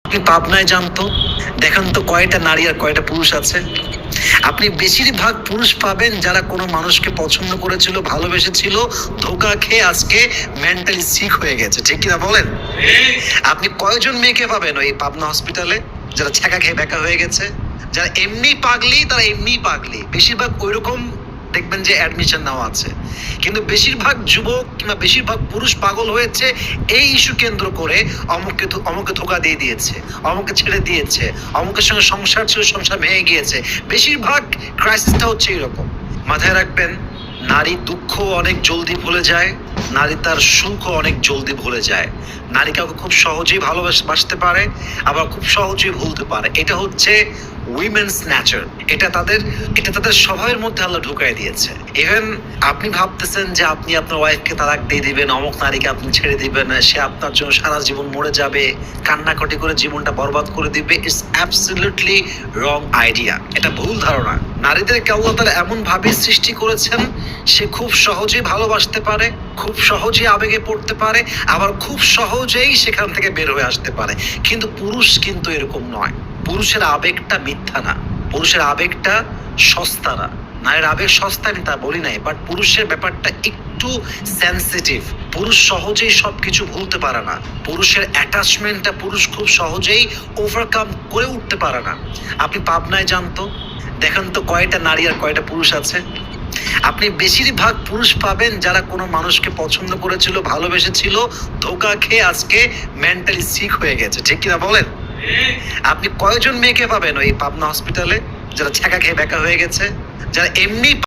আপনি পাবনায় জানতো দেখেন তো কয়টা নারী আর কয়টা পুরুষ আছে। আপনি বেশিরভাগ পুরুষ পাবেন যারা কোনো মানুষকে পছন্দ করেছিল, ভালোবেসেছিল, ধোকা খেয়ে আজকে মেন্টালি সিক হয়ে গেছে, ঠিক কিনা বলেন? আপনি কয়জন মেয়েকে পাবেন ওই পাবনা হসপিটালে যারা ছ্যাঁকা খেয়ে বেকা হয়ে গেছে, যারা এমনি পাগলি, তারা এমনি পাগলি, বেশিরভাগ ওইরকম দেখবেন যে অ্যাডমিশন নেওয়া আছে। কিন্তু বেশিরভাগ যুবক কিংবা বেশিরভাগ পুরুষ পাগল হয়েছে এই ইস্যু কেন্দ্র করে, অমুকে ধোকা দিয়ে দিয়েছে, অমুকে ছেড়ে দিয়েছে, অমুকের সঙ্গে সংসার ছিল, সংসার ভেঙে গিয়েছে। বেশিরভাগ ক্রাইসিসটা হচ্ছে এরকম। মাথায় রাখবেন, নারী দুঃখ অনেক জলদি ভুলে যায়, নারী তার সুখও অনেক জলদি ভুলে যায়। নারী কাউকে খুব সহজেই ভালোবাসতে পারে, আবার খুব সহজেই ভুলতে পারে। এটা হচ্ছে উইমেন্স ন্যাচার। এটা তাদের স্বভাবের মধ্যে আল্লাহ ঢুকাই দিয়েছে। ইভেন আপনি ভাবতেছেন যে আপনি আপনার ওয়াইফকে তালাক দিয়ে দিবেন, অমুক নারীকে আপনি ছেড়ে দিবেন, সে আপনার জন্য সারা জীবন মরে যাবে, কান্নাকাটি করে জীবনটা বরবাদ করে দিবে। It's absolutely wrong idea. এটা ভুল ধারণা। নারীদেরকে আল্লাহ তাআলা এমন ভাবে সৃষ্টি করেছেন, সে খুব সহজেই ভালোবাসতে পারে, খুব সহজেই আবেগে পড়তে পারে, আবার খুব সহজেই সেখান থেকে বের হয়ে আসতে পারে। কিন্তু পুরুষ কিন্তু এরকম নয়। পুরুষের আবেগটা মিথ্যা না, পুরুষের আবেগটা সস্তা না। নারীর আবেগ সস্তা আমি তা বলি নাই, বাট পুরুষের ব্যাপারটা একটু সেন্সিটিভ। পুরুষ সহজেই সবকিছু ভুলতে পারে না। পুরুষের অ্যাটাচমেন্টটা পুরুষ খুব সহজেই ওভারকাম করে উঠতে পারে না। আপনি পাবনায় জানতো দেখেন তো কয়টা নারী আর কয়টা পুরুষ আছে। আপনি বেশিরভাগ পুরুষ পাবেন যারা কোনো মানুষকে পছন্দ করেছিল, ভালোবেসেছিল, ধোকা খেয়ে আজকে মেন্টালি সিক হয়ে গেছে, ঠিক কিনা বলেন? আপনি কয়জন মেয়েকে পাবেন ওই পাবনা হসপিটালে যারা ছ্যাঁকা খেয়ে বেকা হয়ে গেছে, যারা এমনি